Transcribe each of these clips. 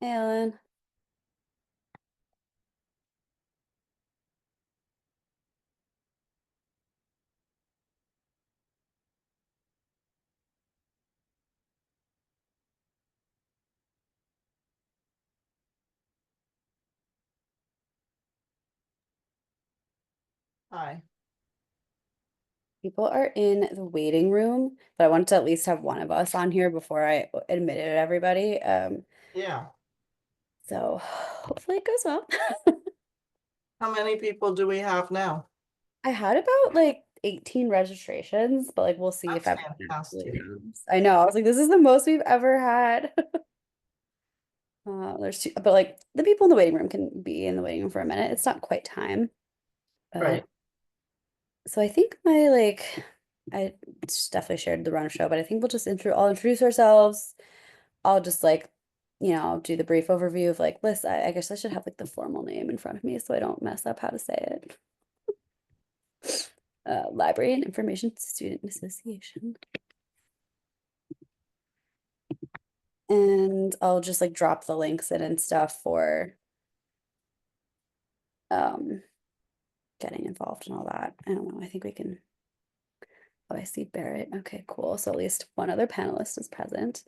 Alan, Hi. people are in the waiting room, but I wanted to at least have one of us on here before I admitted everybody. Yeah. So hopefully it goes well. How many people do we have now? I had about like 18 registrations, but like we'll see if That's everyone actually fantastic. comes. I know. I was like, this is the most we've ever had. There's two, but like the people in the waiting room can be in the waiting room for a minute. It's not quite time. Uh, Right. so I think I just definitely shared the run of show, but I think we'll just I'll introduce ourselves. I'll just like, do the brief overview of like Liz. I guess I should have like the formal name in front of me so I don't mess up how to say it. Library and Information Student Association. And I'll just like drop the links in and stuff for um getting involved and all that. I don't know. I think we can. Oh, I see Barrett. Okay, cool. So at least one other panelist is present.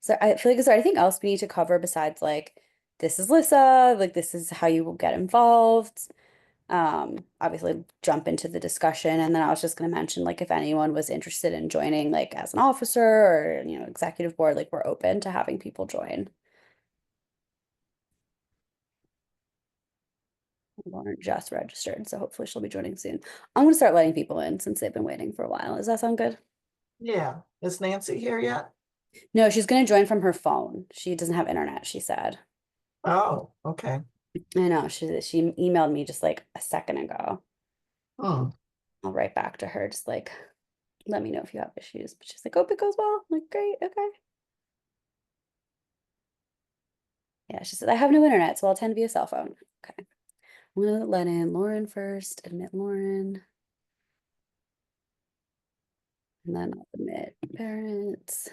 So I feel like is there anything else we need to cover besides like this is Lissa, like this is how you will get involved. Obviously jump into the discussion. And then I was just gonna mention like if anyone was interested in joining like as an officer or executive board, like we're open to having people join. Lauren just registered, so hopefully she'll be joining soon. I'm gonna start letting people in since they've been waiting for a while. Does that sound good? Yeah. Is Nancy here yet? No, she's gonna join from her phone. She doesn't have internet, she said. Oh, okay. I know, she emailed me just like a second ago. Hmm. I'll write back to her, just like let me know if you have issues. But she's like, hope it goes well. I'm like, great, okay. Yeah, she said, I have no internet, so I'll tend to be a cell phone. Okay. I'm gonna let in Lauren first, admit Lauren, and then I'll admit parents.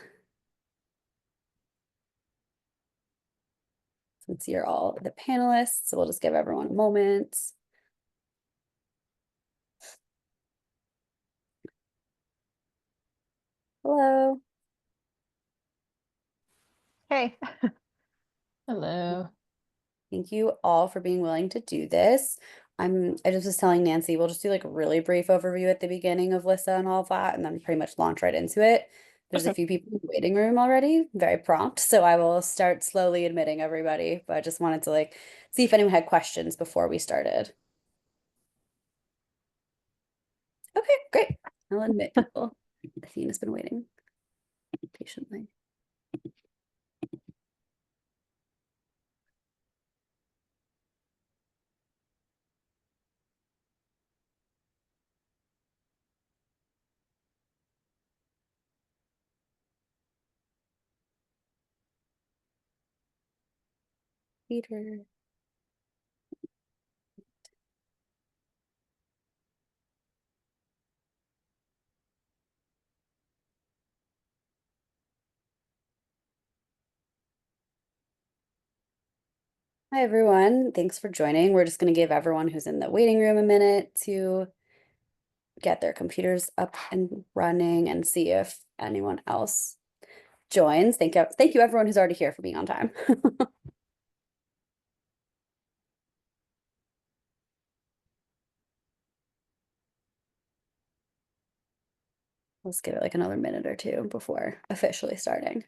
Since you're all the panelists, so we'll just give everyone a moment. Hello. Hey. Hello. Thank you all for being willing to do this. I just was telling Nancy, we'll just do like a really brief overview at the beginning of Lissa and all of that, and then pretty much launch right into it. There's a Okay. few people in the waiting room already, very prompt. So I will start slowly admitting everybody, but I just wanted to like see if anyone had questions before we started. Okay, great. I'll admit people. Athena's been waiting patiently. Peter. Hi, everyone. Thanks for joining. We're just going to give everyone who's in the waiting room a minute to get their computers up and running and see if anyone else joins. Thank you everyone who's already here for being on time. Let's give it like another minute or two before officially starting.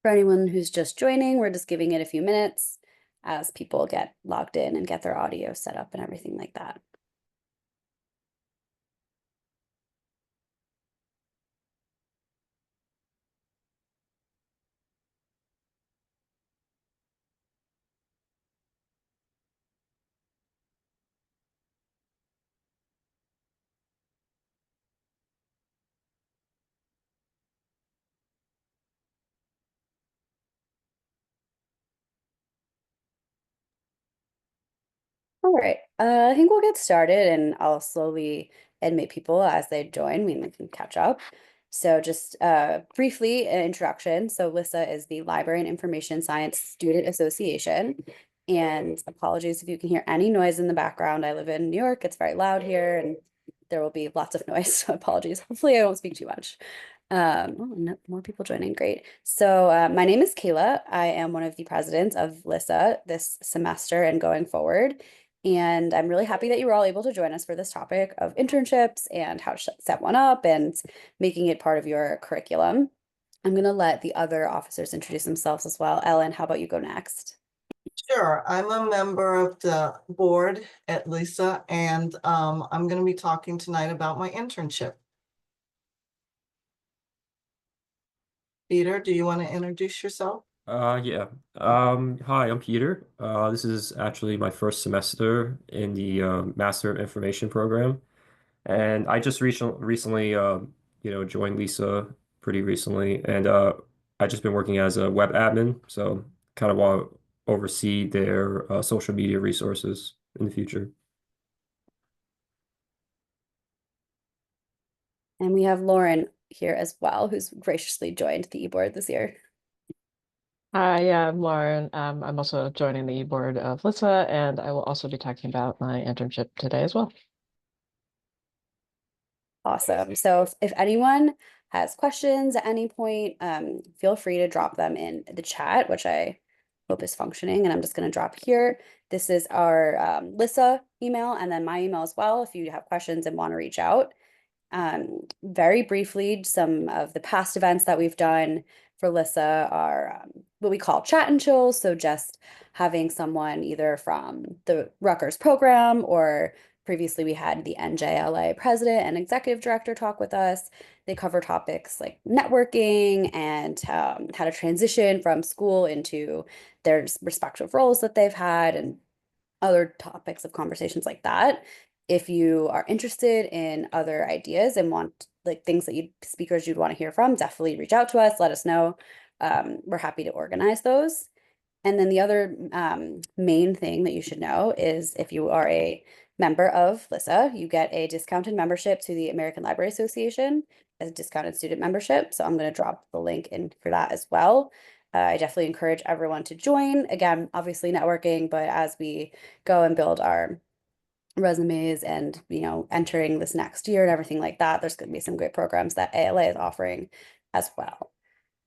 For anyone who's just joining, we're just giving it a few minutes as people get logged in and get their audio set up and everything like that. All right, I think we'll get started and I'll slowly admit people as they join. We can catch up. So just briefly, an introduction. So LISSA is the Library and Information Science Student Association. And apologies if you can hear any noise in the background. I live in New York. It's very loud here and there will be lots of noise. So apologies. Hopefully I won't speak too much. Oh, no, more people joining. Great. So my name is Kayla. I am one of the presidents of LISSA this semester and going forward. And I'm really happy that you were all able to join us for this topic of internships and how to set one up and making it part of your curriculum. I'm going to let the other officers introduce themselves as well. Ellen, how about you go next? Sure, I'm a member of the board at LISSA, and I'm going to be talking tonight about my internship. Peter, do you want to introduce yourself? Yeah. Hi, I'm Peter. This is actually my first semester in the Master of Information program, and I just recently, joined Lisa pretty recently, and I just been working as a web admin, so kind of want to oversee their social media resources in the future. And we have Lauren here as well, who's graciously joined the e-board this year. Hi, yeah, I'm Lauren. I'm also joining the board of LISSA, and I will also be talking about my internship today as well. Awesome. So if anyone has questions at any point, feel free to drop them in the chat, which I hope is functioning. And I'm just going to drop here. This is our LISSA email and then my email as well if you have questions and want to reach out. Very briefly, some of the past events that we've done for LISSA are what we call chat and chills. So just having someone either from the Rutgers program or previously we had the NJLA president and executive director talk with us. They cover topics like networking and how to transition from school into their respective roles that they've had and other topics of conversations like that. If you are interested in other ideas and want like things that you speakers you'd want to hear from, definitely reach out to us, let us know. We're happy to organize those. And then the other main thing that you should know is if you are a member of LISSA, you get a discounted membership to the American Library Association as a discounted student membership. So I'm going to drop the link in for that as well. I definitely encourage everyone to join. Again, obviously networking, but as we go and build our resumes and, entering this next year and everything like that, there's going to be some great programs that ALA is offering as well.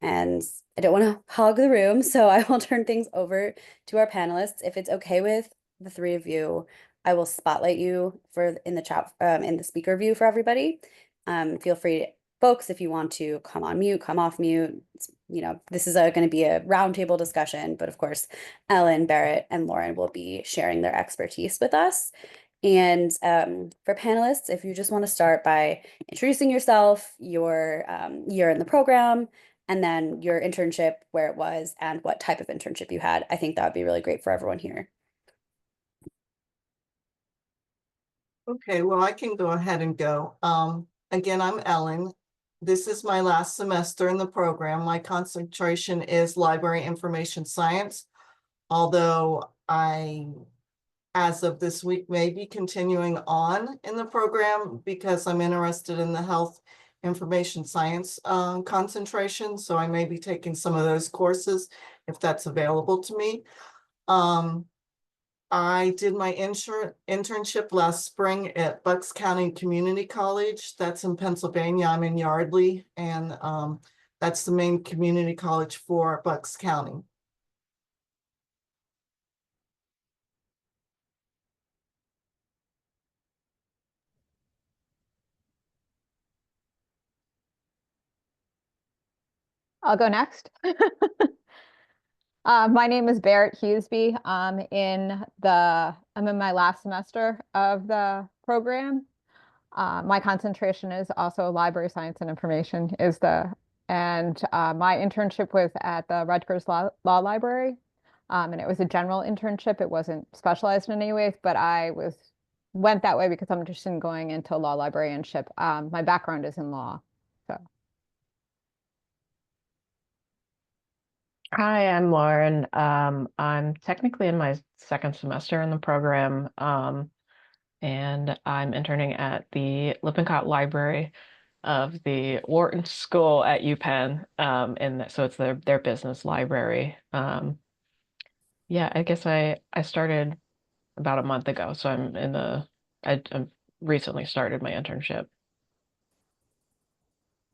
And I don't want to hog the room, so I will turn things over to our panelists. If it's okay with the three of you, I will spotlight you for in the chat, in the speaker view for everybody. Feel free, folks, if you want to come on mute, come off mute. This is going to be a roundtable discussion, but of course, Ellen, Barrett, and Lauren will be sharing their expertise with us. And for panelists, if you just want to start by introducing yourself, your year in the program, and then your internship, where it was, and what type of internship you had. I think that would be really great for everyone here. Okay, well, I can go ahead and go. Again, I'm Ellen. This is my last semester in the program. My concentration is library information science, although as of this week, may be continuing on in the program because I'm interested in the health information science concentration. So I may be taking some of those courses if that's available to me. I did my internship last spring at Bucks County Community College. That's in Pennsylvania. I'm in Yardley, and that's the main community college for Bucks County. I'll go next. My name is Barrett Hughesby. I'm in my last semester of the program. My concentration is also library science and information and my internship was at the Rutgers Law Library. And it was a general internship. It wasn't specialized in any ways, but went that way because I'm interested in going into law librarianship. My background is in law, so. Hi, I'm Lauren. I'm technically in my second semester in the program, and I'm interning at the Lippincott Library of the Wharton School at UPenn, and so it's their business library. Yeah, I guess I started about a month ago, so I'm recently started my internship.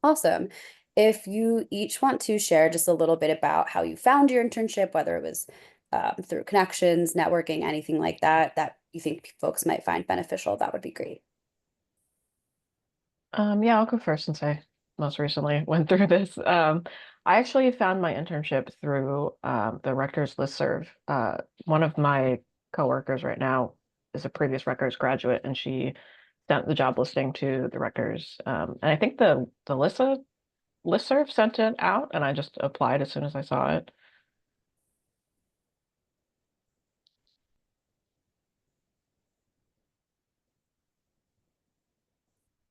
Awesome. If you each want to share just a little bit about how you found your internship, whether it was through connections, networking, anything like that, that you think folks might find beneficial, that would be great. Yeah, I'll go first since I most recently went through this. I actually found my internship through the Rector's listserv. One of my coworkers right now is a previous Rutgers graduate, and she sent the job listing to the Rutgers. And I think the LISSA listserv sent it out, and I just applied as soon as I saw it.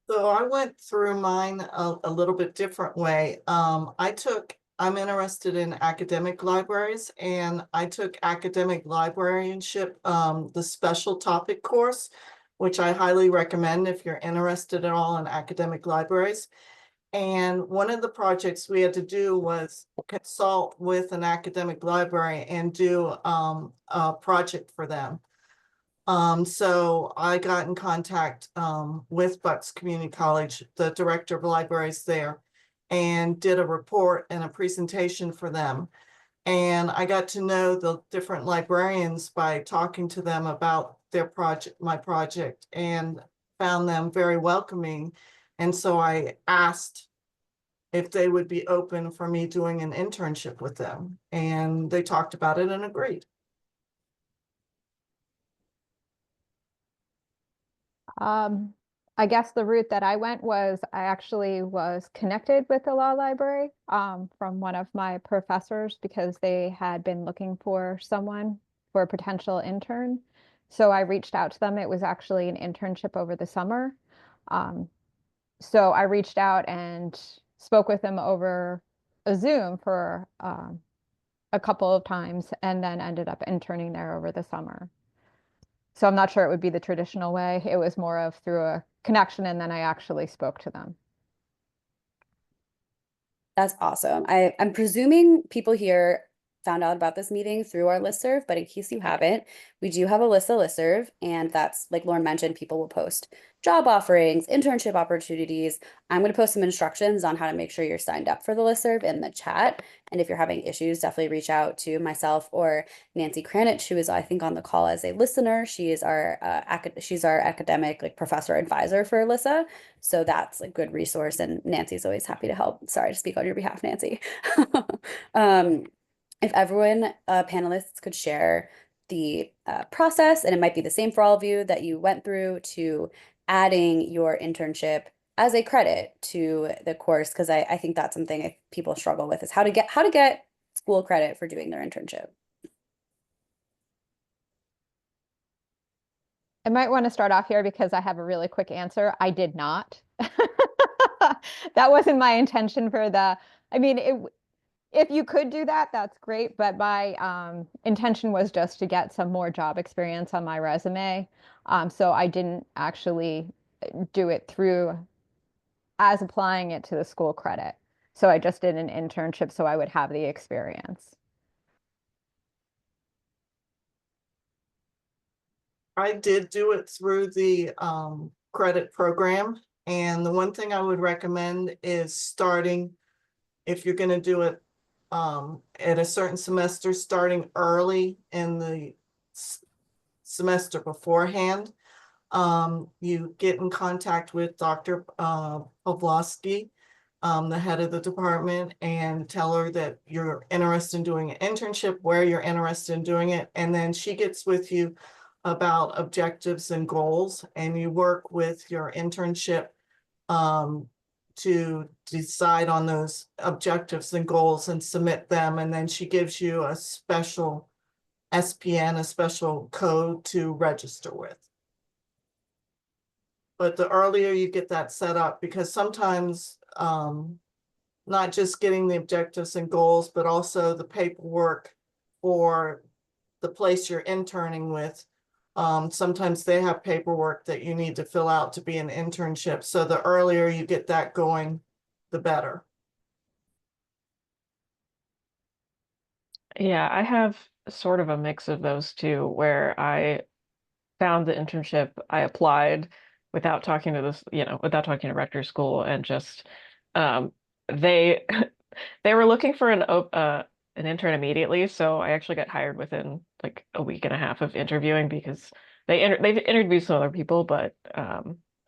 So I went through mine a little bit different way. I'm interested in academic libraries, and I took academic librarianship, the special topic course, which I highly recommend if you're interested at all in academic libraries. And one of the projects we had to do was consult with an academic library and do a project for them. So I got in contact with Bucks Community College, the director of libraries there, and did a report and a presentation for them. And I got to know the different librarians by talking to them about their project, my project, and found them very welcoming. And so I asked if they would be open for me doing an internship with them. And they talked about it and agreed. Um, I guess the route that I went was I actually was connected with the law library from one of my professors because they had been looking for someone for a potential intern. So I reached out to them. It was actually an internship over the summer. Um, so I reached out and spoke with them over a Zoom for a couple of times and then ended up interning there over the summer. So I'm not sure it would be the traditional way. It was more of through a connection and then I actually spoke to them. That's awesome. I'm presuming people here found out about this meeting through our listserv, but in case you haven't, we do have a LISSA listserv, and that's like Lauren mentioned, people will post job offerings, internship opportunities. I'm going to post some instructions on how to make sure you're signed up for the listserv in the chat. And if you're having issues, definitely reach out to myself or Nancy Kranich, who is, I think, on the call as a listener. She is our she's our academic like professor advisor for LISSA. So that's a good resource, and Nancy's always happy to help. Sorry to speak on your behalf, Nancy. If everyone, panelists could share the process, and it might be the same for all of you, that you went through to adding your internship as a credit to the course, because I think that's something people struggle with is how to get school credit for doing their internship. I might want to start off here because I have a really quick answer. I did not. That wasn't my intention for I mean, if you could do that, that's great. But my intention was just to get some more job experience on my resume. So I didn't actually do it through as applying it to the school credit. So I just did an internship so I would have the experience. I did do it through the credit program. And the one thing I would recommend is starting, if you're going to do it at a certain semester, starting early in the semester beforehand. You get in contact with Dr. Pavlovsky, the head of the department, and tell her that you're interested in doing an internship, where you're interested in doing it. And then she gets with you about objectives and goals, and you work with your internship to decide on those objectives and goals and submit them. And then she gives you a special SPN, a special code to register with. But the earlier you get that set up, because sometimes not just getting the objectives and goals, but also the paperwork for the place you're interning with. Sometimes they have paperwork that you need to fill out to be an internship. So the earlier you get that going, the better. Yeah, I have sort of a mix of those two where I found the internship, I applied without talking to this, without talking to rector school and just they they were looking for an intern immediately, so I actually got hired within like a week and a half of interviewing because they've interviewed some other people, but I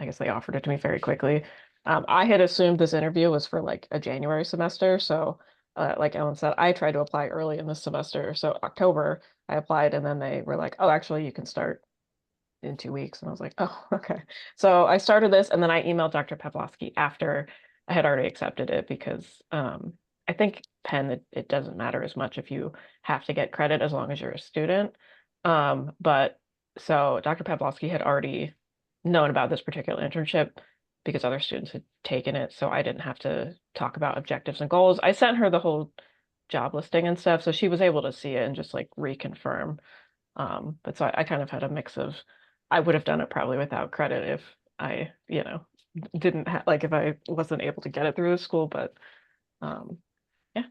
guess they offered it to me very quickly. I had assumed this interview was for like a January semester, so like Ellen said, I tried to apply early in this semester, so October I applied, and then they were like, "Oh, actually, you can start in 2 weeks." And I was like, "Oh, okay." So I started this, and then I emailed Dr. Pavlovsky after I had already accepted it because I think Penn, it doesn't matter as much if you have to get credit as long as you're a student. But so Dr. Pavlovsky had already known about this particular internship because other students had taken it, so I didn't have to talk about objectives and goals. I sent her the whole job listing and stuff, so she was able to see it and just like reconfirm. But so I kind of had a mix of, I would have done it probably without credit if I, didn't have, like if I wasn't able to get it through the school, but yeah.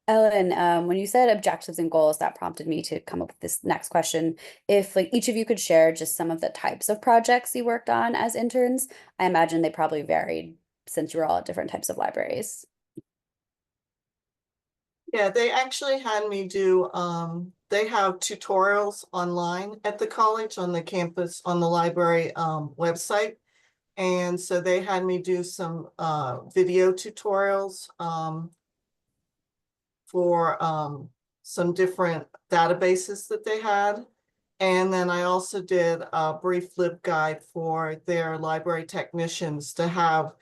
Ellen, when you said objectives and goals, that prompted me to come up with this next question. If like each of you could share just some of the types of projects you worked on as interns, I imagine they probably varied since you were all at different types of libraries. Yeah, they actually had me do, they have tutorials online at the college on the campus, on the library website. And so they had me do some video tutorials for some different databases that they had. And then I also did a brief LibGuide for their library technicians to have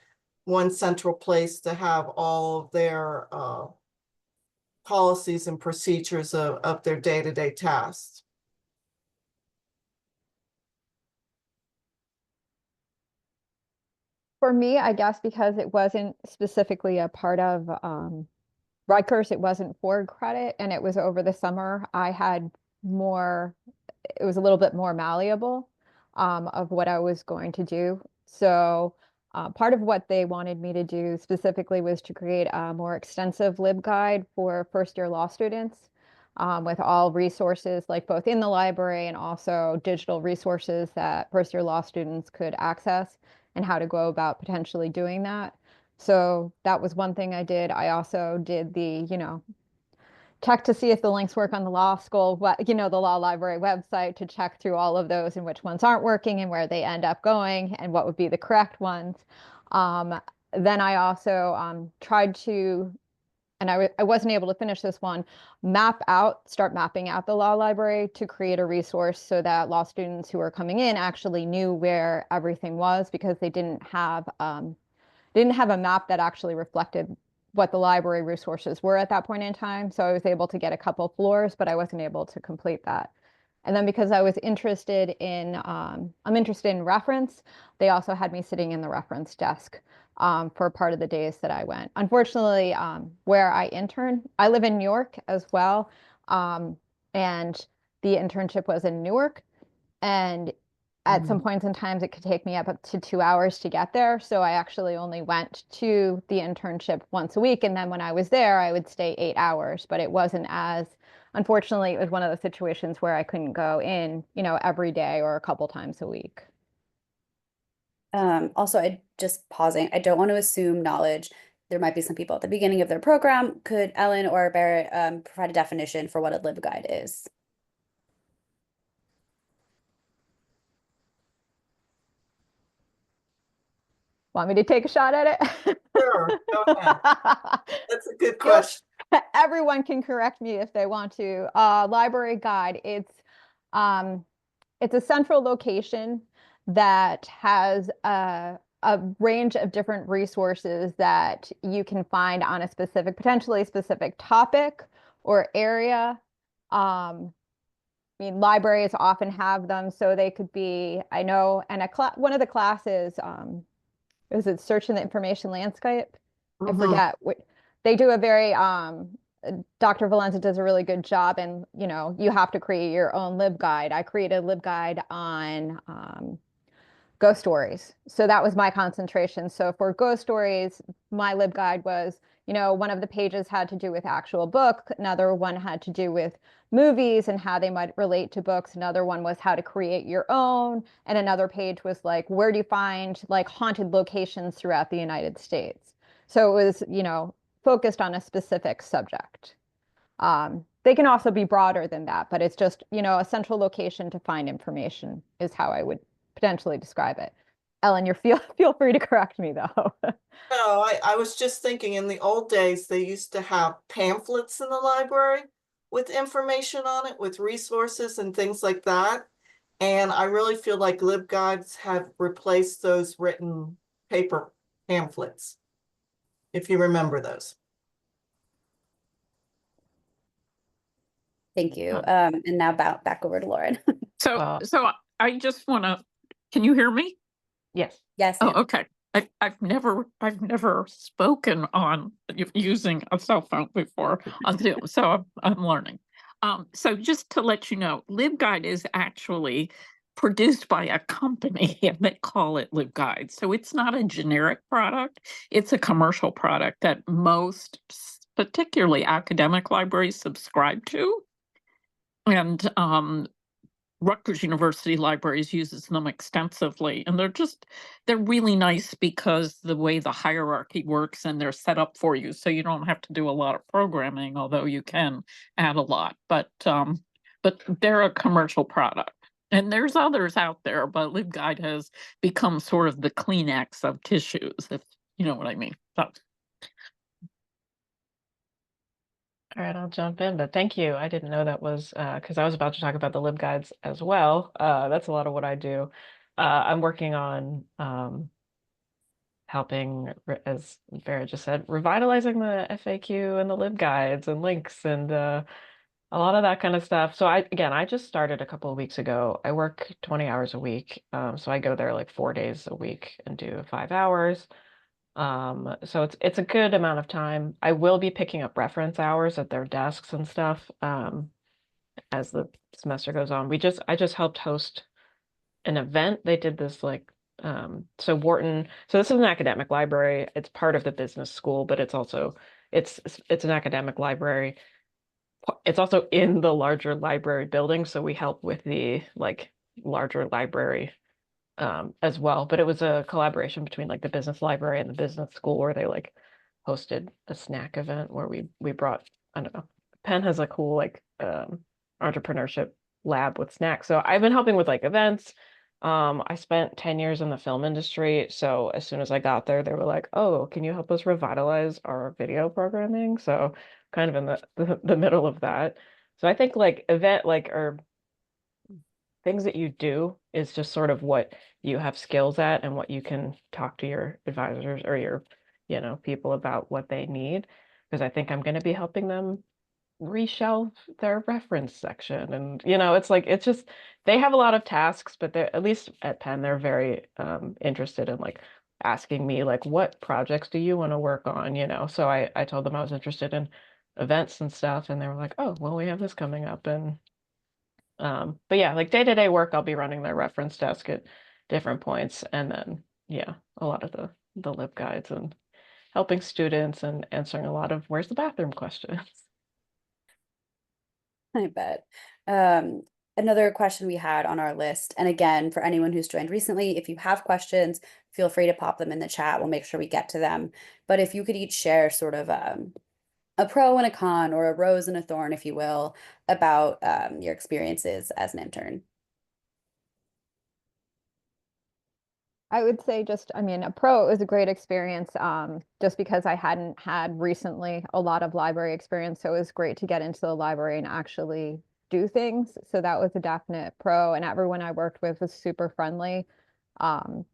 one central place to have all of their policies and procedures of their day-to-day tasks. For me, I guess because it wasn't specifically a part of Rutgers, it wasn't for credit and it was over the summer, I had more, it was a little bit more malleable of what I was going to do. So part of what they wanted me to do specifically was to create a more extensive LibGuide for first year law students with all resources, like both in the library and also digital resources that first year law students could access and how to go about potentially doing that. So that was one thing I did. I also did the, check to see if the links work on the law school, the law library website to check through all of those and which ones aren't working and where they end up going and what would be the correct ones. Then I also tried to, and I wasn't able to finish this one, start mapping out the law library to create a resource so that law students who are coming in actually knew where everything was because they didn't have a map that actually reflected what the library resources were at that point in time. So I was able to get a couple floors, but I wasn't able to complete that. And then because I was interested in, I'm interested in reference, they also had me sitting in the reference desk for part of the days that I went. Unfortunately, where I intern, I live in New York as well. And the internship was in Newark. And at some points in times, it could take me up to 2 hours to get there. So I actually only went to the internship once a week. And then when I was there, I would stay 8 hours. But it wasn't as, unfortunately, it was one of those situations where I couldn't go in, every day or a couple times a week. Also, I just pausing. I don't want to assume knowledge. There might be some people at the beginning of their program. Could Ellen or Barrett provide a definition for what a LibGuide is? Want me to take a shot at it? Sure, go ahead. That's a good question. Everyone can correct me if they want to. Library guide. It's a central location that has a range of different resources that you can find on a potentially specific topic or area. I mean, libraries often have them, so they could be, I know, and one of the classes, is it Search in the Information Landscape? I Mhm. forget what they do a very Dr. Valenza does a really good job, and you have to create your own libguide. I created a libguide on ghost stories. So that was my concentration. So for ghost stories, my libguide was, one of the pages had to do with actual book, another one had to do with movies and how they might relate to books. Another one was how to create your own. And another page was like, where do you find like haunted locations throughout the United States? So it was, focused on a specific subject. They can also be broader than that, but it's just, a central location to find information is how I would potentially describe it. Ellen, you feel free to correct me though. No, I was just thinking in the old days, they used to have pamphlets in the library with information on it, with resources and things like that. And I really feel like LibGuides have replaced those written paper pamphlets, if you remember those. Thank you. And now back over to Lauren. So, Well- I just want to, can you hear me? Yes. Yes, Oh, ma'am. okay. I've never spoken on using a cell phone before on Zoom, so I'm learning. So just to let you know, LibGuide is actually produced by a company and they call it LibGuide. So it's not a generic product, it's a commercial product that most, particularly academic libraries, subscribe to. And Rutgers University Libraries uses them extensively, and they're really nice because the way the hierarchy works and they're set up for you, so you don't have to do a lot of programming, although you can add a lot. But they're a commercial product. And there's others out there, but LibGuide has become sort of the Kleenex of tissues, if you know what I mean. So, All right, I'll jump in, but thank you. I didn't know that was because I was about to talk about the LibGuides as well. That's a lot of what I do. I'm working on helping, as Vera just said, revitalizing the FAQ and the LibGuides and links and a lot of that kind of stuff. So I just started a couple of weeks ago. I work 20 hours a week, so I go there like 4 days a week and do 5 hours. So it's a good amount of time. I will be picking up reference hours at their desks and stuff, as the semester goes on. I just helped host an event. They did this like, so Wharton, so this is an academic library. It's part of the business school, but it's also, it's an academic library. It's also in the larger library building, so we help with the like larger library as well. But it was a collaboration between like the business library and the business school where they like hosted a snack event where we brought, I don't know, Penn has a cool like entrepreneurship lab with snacks. So I've been helping with like events. I spent 10 years in the film industry. So as soon as I got there, they were like, oh, can you help us revitalize our video programming? So kind of in the middle of that. So I think like event like or things that you do is just sort of what you have skills at and what you can talk to your advisors or your, people about what they need. Because I think I'm going to be helping them reshelve their reference section. And, it's just, they have a lot of tasks, but they're, at least at Penn, they're very interested in like asking me like, what projects do you want to work on, So I told them I was interested in events and stuff. And they were like, oh, well, we have this coming up. And but yeah, like day-to-day work, I'll be running their reference desk at different points. And then, yeah, a lot of the lib guides and helping students and answering a lot of where's the bathroom questions. I bet. Another question we had on our list, and again, for anyone who's joined recently, if you have questions, feel free to pop them in the chat. We'll make sure we get to them. But if you could each share sort of a pro and a con, or a rose and a thorn, if you will, about your experiences as an intern. I would say just, I mean, a pro, it was a great experience, just because I hadn't had recently a lot of library experience. So it was great to get into the library and actually do things. So that was a definite pro, and everyone I worked with was super friendly. Um,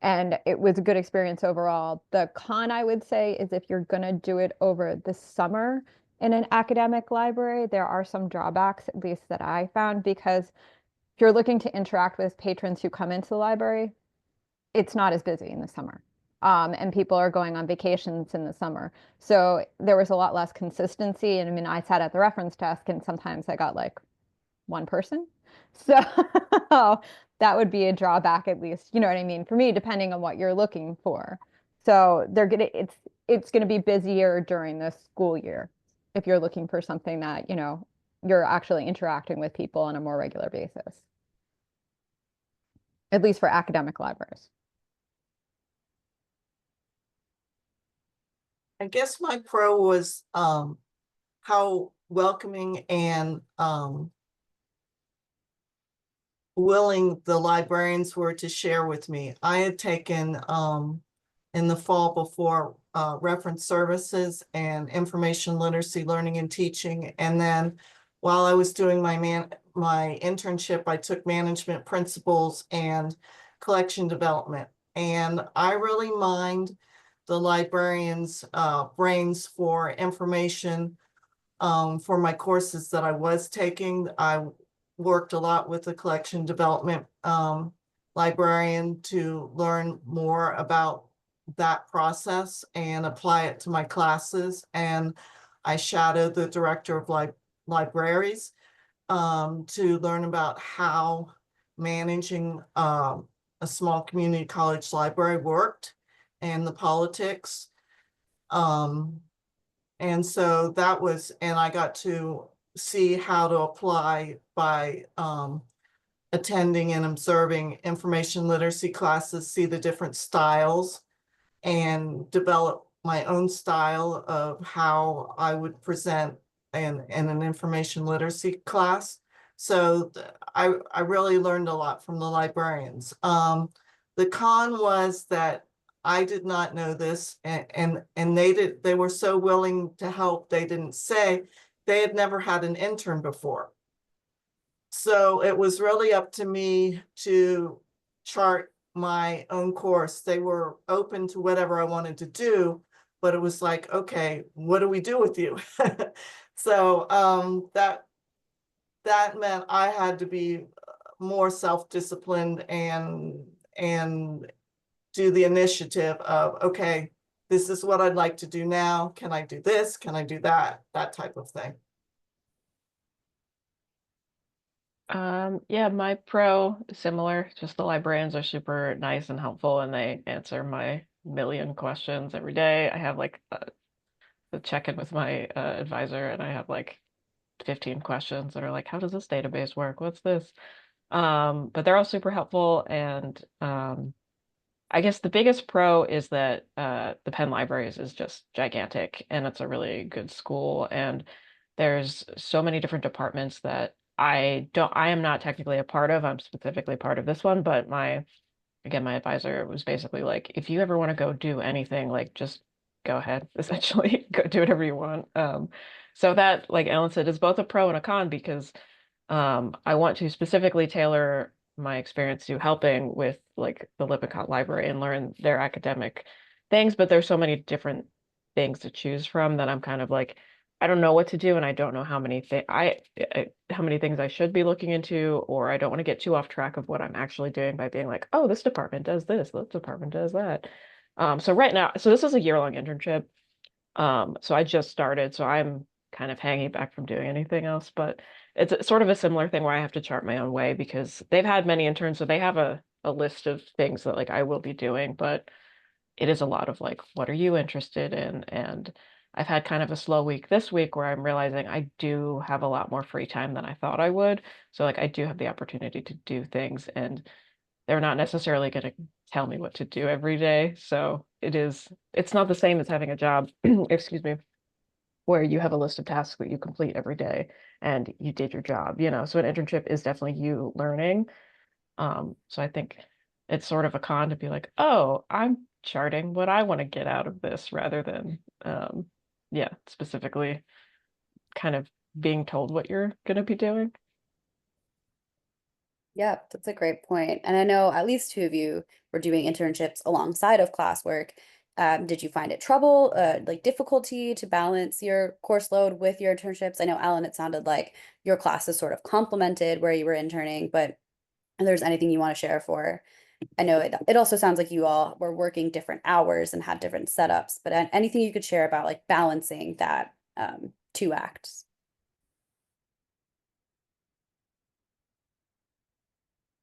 and it was a good experience overall. The con, I would say, is if you're going to do it over the summer in an academic library, there are some drawbacks, at least that I found, because if you're looking to interact with patrons who come into the library, it's not as busy in the summer. and people are going on vacations in the summer. So there was a lot less consistency. And I mean, I sat at the reference desk and sometimes I got like one person. So that would be a drawback, at least, you know what I mean, for me, depending on what you're looking for. So it's gonna be busier during the school year if you're looking for something that, you know, you're actually interacting with people on a more regular basis. At least for academic libraries. I guess my pro was how welcoming and willing the librarians were to share with me. I had taken in the fall before reference services and information literacy learning and teaching. And then while I was doing my internship, I took management principles and collection development. And I really mined the librarians' brains for information for my courses that I was taking. I worked a lot with the collection development librarian to learn more about that process and apply it to my classes. And I shadowed the director of libraries to learn about how managing a small community college library worked and the politics. And so that was, and I got to see how to apply by attending and observing information literacy classes, see the different styles, and develop my own style of how I would present in an information literacy class. So I really learned a lot from the librarians. The con was that I did not know this, and they were so willing to help. They didn't say they had never had an intern before. So it was really up to me to chart my own course. They were open to whatever I wanted to do, but it was like, okay, what do we do with you? So that meant I had to be more self-disciplined and do the initiative of, okay, this is what I'd like to do now. Can I do this? Can I do that? That type of thing. Yeah, my pro similar, just the librarians are super nice and helpful and they answer my million questions every day. I have like a check-in with my advisor and I have like 15 questions that are like, how does this database work? What's this? But they're all super helpful and I guess the biggest pro is that the Penn Libraries is just gigantic and it's a really good school and there's so many different departments that I am not technically a part of. I'm specifically part of this one, but again, my advisor was basically like, if you ever want to go do anything, like just go ahead, essentially go do whatever you want. So that, like Ellen said, is both a pro and a con because I want to specifically tailor my experience to helping with like the Lippincott Library and learn their academic things, but there's so many different things to choose from that I'm kind of like, I don't know what to do and I don't know how many how many things I should be looking into, or I don't want to get too off track of what I'm actually doing by being like, oh, this department does this department does that. So right now, so this is a year-long internship. So I just started, so I'm kind of hanging back from doing anything else, but it's sort of a similar thing where I have to chart my own way because they've had many interns, so they have a list of things that like I will be doing, but it is a lot of like, what are you interested in? And I've had kind of a slow week this week where I'm realizing I do have a lot more free time than I thought I would. So like I do have the opportunity to do things and they're not necessarily going to tell me what to do every day. So it's not the same as having a job, excuse me, where you have a list of tasks that you complete every day and you did your job, you know. So an internship is definitely you learning. So I think it's sort of a con to be like, oh, I'm charting what I want to get out of this rather than yeah, specifically kind of being told what you're going to be doing. Yeah, that's a great point. And I know at least two of you were doing internships alongside of classwork. Did you find it like difficulty to balance your course load with your internships? I know, Alan, it sounded like your classes sort of complemented where you were interning, but if there's anything you want to share for I know it also sounds like you all were working different hours and had different setups, but anything you could share about like balancing that two acts?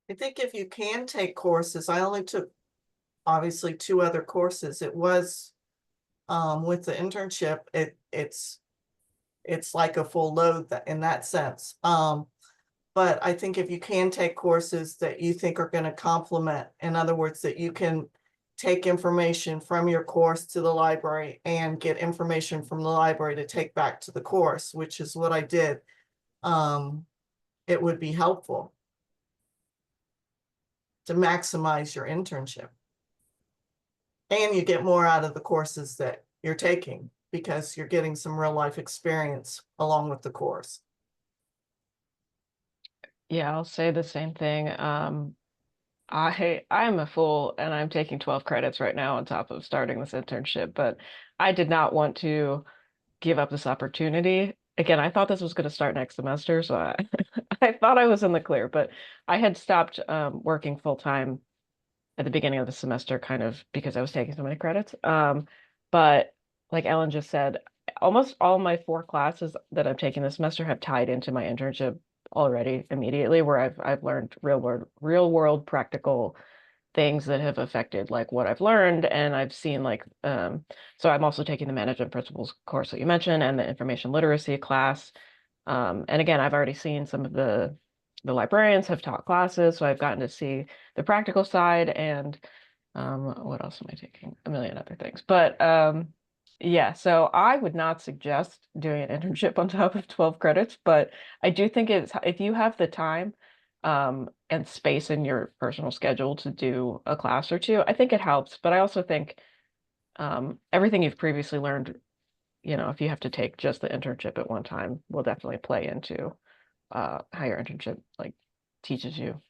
I think if you can take courses, I only took obviously 2 other courses. It was with the internship, it's like a full load in that sense. But I think if you can take courses that you think are going to complement, in other words, that you can take information from your course to the library and get information from the library to take back to the course, which is what I did, it would be helpful to maximize your internship. And you get more out of the courses that you're taking because you're getting some real life experience along with the course. Yeah, I'll say the same thing. I'm a fool and I'm taking 12 credits right now on top of starting this internship, but I did not want to give up this opportunity. Again, I thought this was going to start next semester, so I thought I was in the clear, but I had stopped working full time at the beginning of the semester, kind of because I was taking so many credits. But like Ellen just said, almost all my 4 classes that I'm taking this semester have tied into my internship already immediately, where I've learned real world practical things that have affected like what I've learned. And I've seen like so I'm also taking the management principles course that you mentioned and the information literacy class. And again, I've already seen some of the librarians have taught classes, so I've gotten to see the practical side. And what else am I taking? A million other things. But yeah, so I would not suggest doing an internship on top of 12 credits, but I do think it's if you have the time and space in your personal schedule to do a class or two, I think it helps. But I also think everything you've previously learned, you know, if you have to take just the internship at one time, will definitely play into how your internship like teaches you.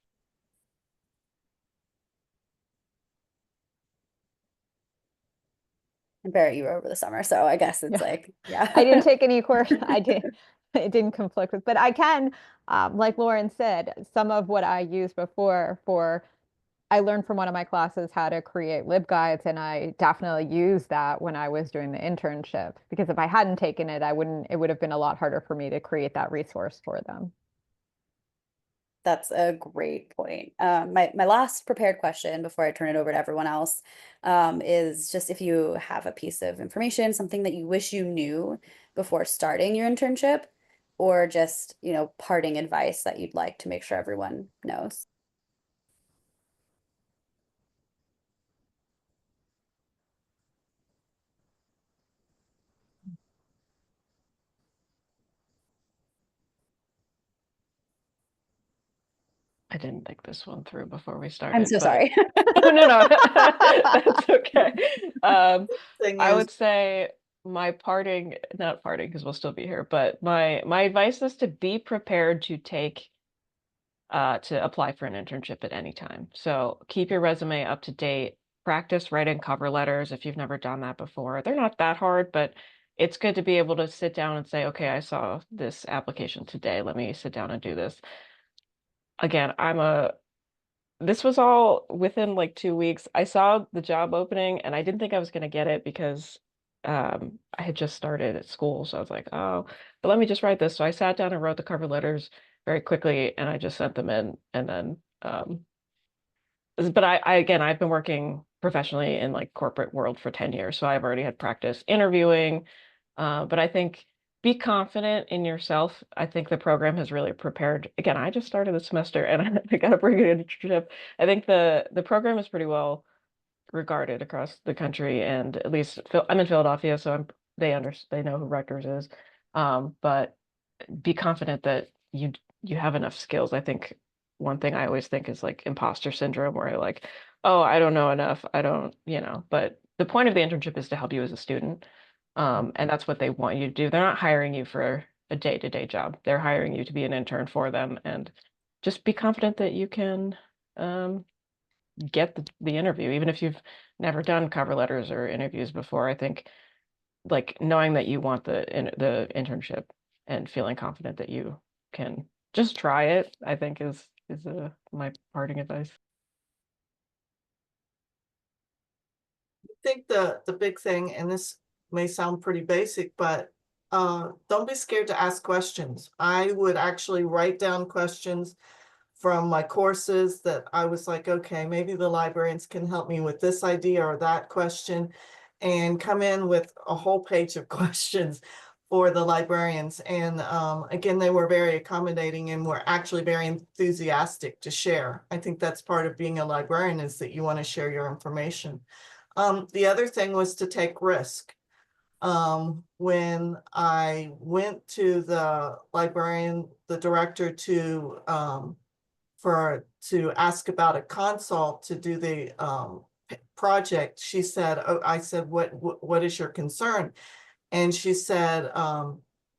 And Barrett, you were over the summer, so I guess it's Yeah. like, yeah. I didn't take any course. It didn't conflict with, but I can, like Lauren said, some of what I used before I learned from one of my classes how to create LibGuides, and I definitely used that when I was doing the internship, because if I hadn't taken it, it would have been a lot harder for me to create that resource for them. That's a great point. My last prepared question before I turn it over to everyone else is just if you have a piece of information, something that you wish you knew before starting your internship, or just, you know, parting advice that you'd like to make sure everyone knows. I didn't think this one through before we I'm started, so but sorry. oh, no, that's okay. Thing I is, would say my parting, not parting because we'll still be here, but my advice is to be prepared to take to apply for an internship at any time. So keep your resume up to date, practice writing cover letters if you've never done that before. They're not that hard, but it's good to be able to sit down and say, okay, I saw this application today. Let me sit down and do this. Again, this was all within like 2 weeks. I saw the job opening and I didn't think I was going to get it because I had just started at school. So I was like, oh, but let me just write this. So I sat down and wrote the cover letters very quickly and I just sent them in. And then, but again, I've been working professionally in like corporate world for 10 years. So I've already had practice interviewing. But I think be confident in yourself. I think the program has really prepared. Again, I just started the semester and I got to bring an internship. I think the program is pretty well regarded across the country, and at least I'm in Philadelphia, so they know who Rutgers is. But be confident that you have enough skills. I think one thing I always think is like imposter syndrome, where you're like, oh, I don't know enough. I don't, you know, but the point of the internship is to help you as a student. And that's what they want you to do. They're not hiring you for a day-to-day job. They're hiring you to be an intern for them, and just be confident that you can get the interview, even if you've never done cover letters or interviews before. I think like knowing that you want the internship and feeling confident that you can just try it, I think is my parting advice. think the big thing, and this may sound pretty basic, but don't be scared to ask questions. I would actually write down questions from my courses that I was like, okay, maybe the librarians can help me with this idea or that question, and come in with a whole page of questions for the librarians. And again, they were very accommodating and were actually very enthusiastic to share. I think that's part of being a librarian, is that you want to share your information. The other thing was to take risk. When I went to the librarian, the director, to ask about a consult to do the project, she said, oh, I said, what is your concern? And she said,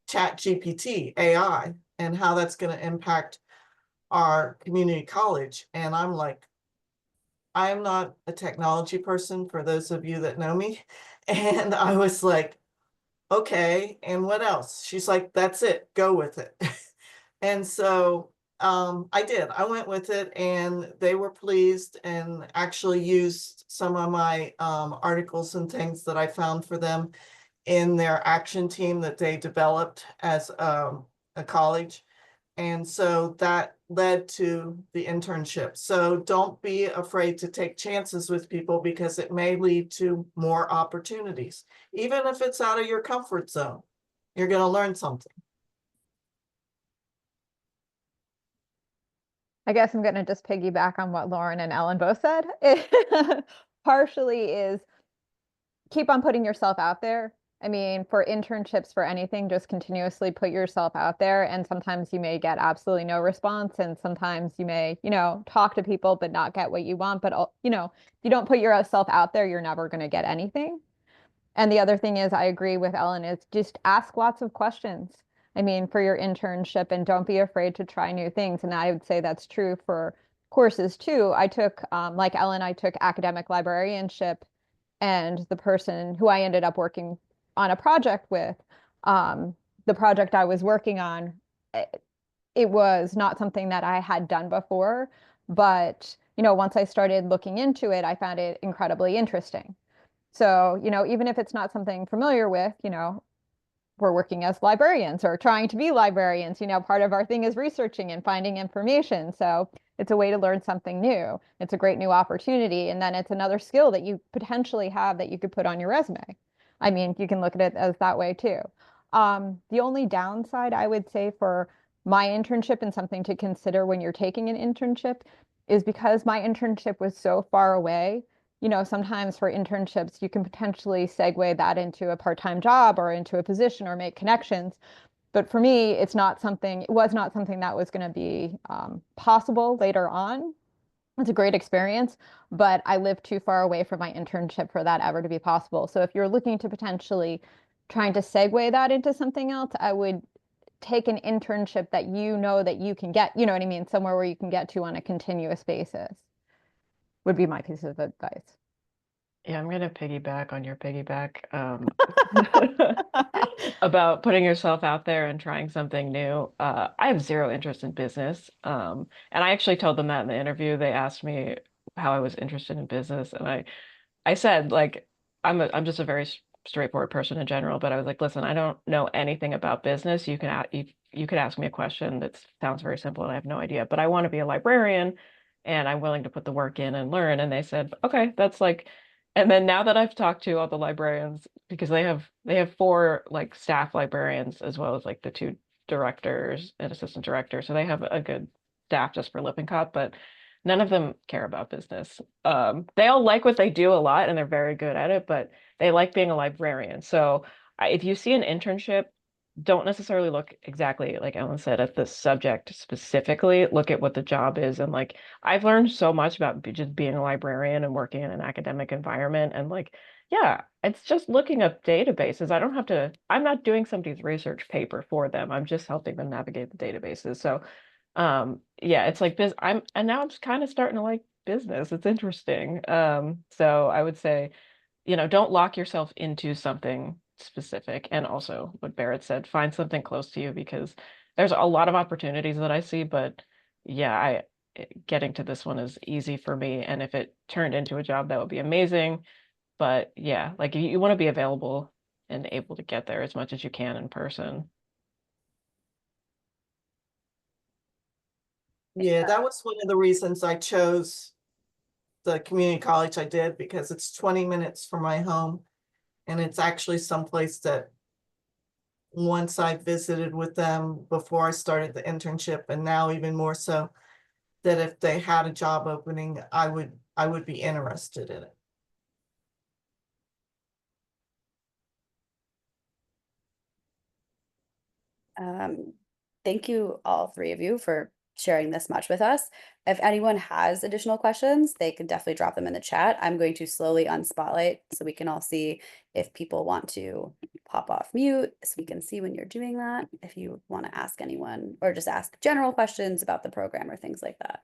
Chat GPT, AI, and how that's going to impact our community college. And I'm like, I'm not a technology person, for those of you that know me. And I was like, okay, and what else? She's like, that's it, go with it. And so I did. I went with it, and they were pleased, and actually used some of my articles and things that I found for them in their action team that they developed as a college. And so that led to the internship. So don't be afraid to take chances with people, because it may lead to more opportunities. Even if it's out of your comfort zone, you're going to learn something. I guess I'm going to just piggyback on what Lauren and Ellen both said. Partially is keep on putting yourself out there. I mean, for internships, for anything, just continuously put yourself out there. And sometimes you may get absolutely no response. And sometimes you may, talk to people, but not get what you want. But, if you don't put yourself out there, you're never going to get anything. And the other thing is, I agree with Ellen, is just ask lots of questions. I mean, for your internship, and don't be afraid to try new things. And I would say that's true for courses too. I took, like Ellen, I took academic librarianship, and the person who I ended up working on a project with, the project I was working on, it was not something that I had done before, but once I started looking into it, I found it incredibly interesting. So, even if it's not something familiar with, we're working as librarians or trying to be librarians, part of our thing is researching and finding information. So it's a way to learn something new. It's a great new opportunity. And then it's another skill that you potentially have that you could put on your resume. I mean, you can look at it as that way too. The only downside I would say for my internship, and something to consider when you're taking an internship, is because my internship was so far away. Sometimes for internships, you can potentially segue that into a part-time job or into a position or make connections. But for me, it was not something that was going to be possible later on. It's a great experience, but I live too far away from my internship for that ever to be possible. So if you're looking to potentially trying to segue that into something else, I would take an internship that that you can get, you know what I mean, somewhere where you can get to on a continuous basis, would be my piece of advice. Yeah, I'm going to piggyback on your piggyback about putting yourself out there and trying something new. I have zero interest in business. And I actually told them that in the interview. They asked me how I was interested in business. And I said, like, I'm just a very straightforward person in general, but I was like, listen, I don't know anything about business. You could ask me a question that sounds very simple and I have no idea, but I want to be a librarian and I'm willing to put the work in and learn. And they said, okay, that's like, and then now that I've talked to all the librarians, because they have 4 like staff librarians as well as like the 2 directors and assistant director. So they have a good staff just for Lippincott, but none of them care about business. They all like what they do a lot and they're very good at it, but they like being a librarian. So if you see an internship, don't necessarily look exactly like Ellen said at the subject specifically. Look at what the job is. And like, I've learned so much about just being a librarian and working in an academic environment. And like, yeah, it's just looking up databases. I'm not doing somebody's research paper for them. I'm just helping them navigate the databases. So yeah, it's like and now I'm just kind of starting to like business. It's interesting. So I would say, don't lock yourself into something specific. And also what Barrett said, find something close to you, because there's a lot of opportunities that I see, but yeah, getting to this one is easy for me. And if it turned into a job, that would be amazing. But yeah, like you want to be available and able to get there as much as you can in person. Yeah, that was one of the reasons I chose the community college I did, because it's 20 minutes from my home. And it's actually someplace that once I visited with them before I started the internship, and now even more so, that if they had a job opening, I would be interested in it. Thank you, all three of you, for sharing this much with us. If anyone has additional questions, they can definitely drop them in the chat. I'm going to slowly unspotlight so we can all see if people want to pop off mute, so we can see when you're doing that, if you want to ask anyone or just ask general questions about the program or things like that.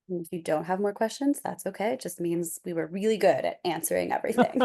And if you don't have more questions, that's okay. It just means we were really good at answering everything.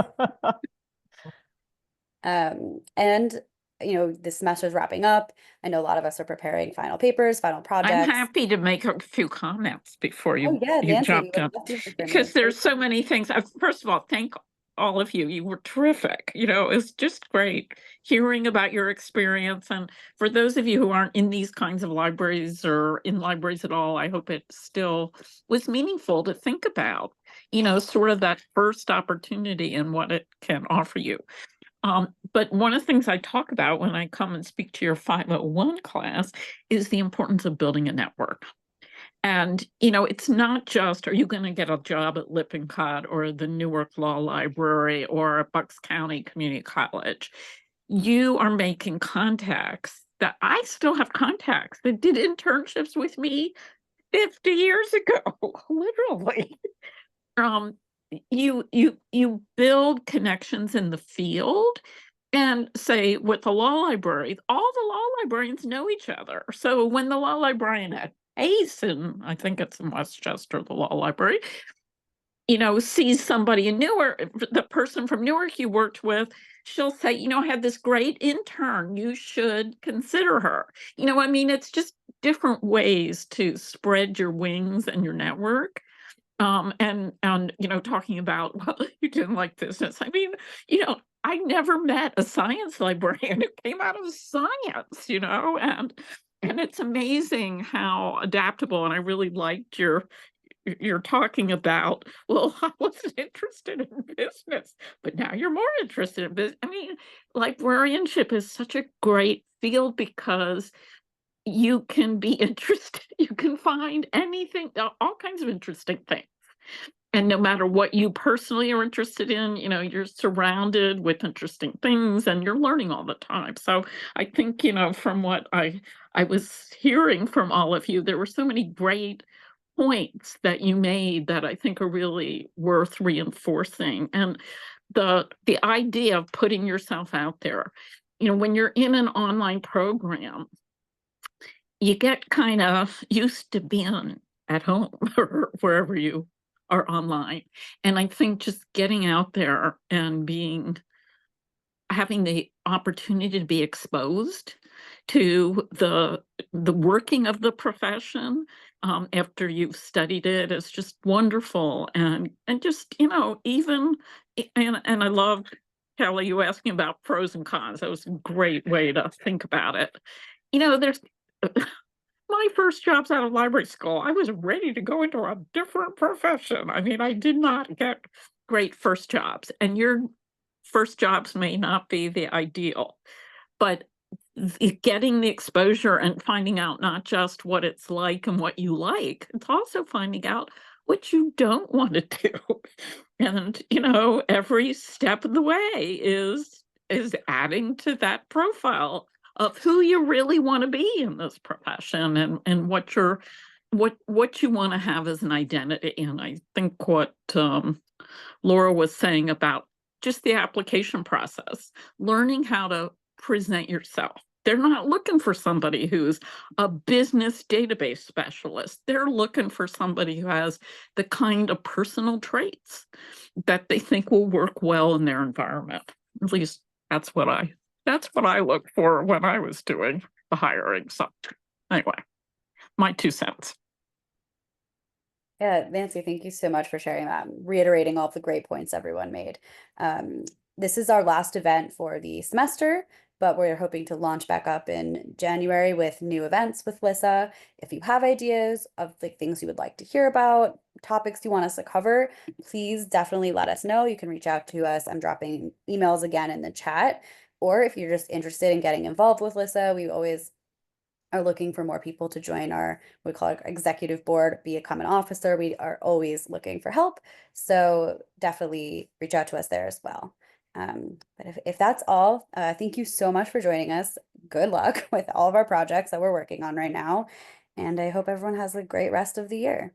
And you know, this semester is wrapping up. I know a lot of us are preparing final papers, final I'm projects. happy to make a few comments before Oh yeah, you Nancy, we jumped would in, love to hear from because you. there's so many things. First of all, thank all of you. You were terrific. You know, it's just great hearing about your experience. And for those of you who aren't in these kinds of libraries or in libraries at all, I hope it still was meaningful to think about, you know, sort of that first opportunity and what it can offer you. But one of the things I talk about when I come and speak to your 501 class is the importance of building a network. And, you know, it's not just, are you going to get a job at Lippincott or the Newark Law Library or Bucks County Community College? You are making contacts that I still have contacts that did internships with me 50 years ago, literally. You build connections in the field. And say with the law library, all the law librarians know each other. So when the law librarian at ACE, and I think it's in Westchester, the law library, you know, sees somebody in Newark, the person from Newark you worked with, she'll say, you know, I had this great intern, you should consider her. You know, I mean, it's just different ways to spread your wings and your network. And you know, talking about, well, you didn't like business. I mean, you know, I never met a science librarian who came out of science, you know, and it's amazing how adaptable. And I really liked you're talking about, well, I wasn't interested in business, but now you're more interested in business. I mean, librarianship is such a great field because you can be interested, you can find anything, all kinds of interesting things. And no matter what you personally are interested in, you know, you're surrounded with interesting things and you're learning all the time. So I think, you know, from what I was hearing from all of you, there were so many great points that you made that I think are really worth reinforcing. And the idea of putting yourself out there, you know, when you're in an online program, you get kind of used to being at home or wherever you are online. And I think just getting out there and having the opportunity to be exposed to the working of the profession after you've studied it is just wonderful. And just, you know, even and I love, Kelly, you asking about pros and cons. That was a great way to think about it. You know, there's my first jobs out of library school, I was ready to go into a different profession. I mean, I did not get great first jobs, and your first jobs may not be the ideal, but getting the exposure and finding out not just what it's like and what you like, it's also finding out what you don't want to do. And, you know, every step of the way is adding to that profile of who you really want to be in this profession and what you want to have as an identity. And I think what Laura was saying about just the application process, learning how to present yourself. They're not looking for somebody who's a business database specialist. They're looking for somebody who has the kind of personal traits that they think will work well in their environment. At least that's what I looked for when I was doing the hiring. So anyway, my 2 cents. Yeah, Nancy, thank you so much for sharing that, reiterating all of the great points everyone made. This is our last event for the semester, but we're hoping to launch back up in January with new events with LISSA. If you have ideas of like things you would like to hear about, topics you want us to cover, please definitely let us know. You can reach out to us. I'm dropping emails again in the chat. Or if you're just interested in getting involved with LISSA, we always are looking for more people to join our, we call it executive board, become an officer. We are always looking for help. So definitely reach out to us there as well. But if that's all, thank you so much for joining us. Good luck with all of our projects that we're working on right now. And I hope everyone has a great rest of the year.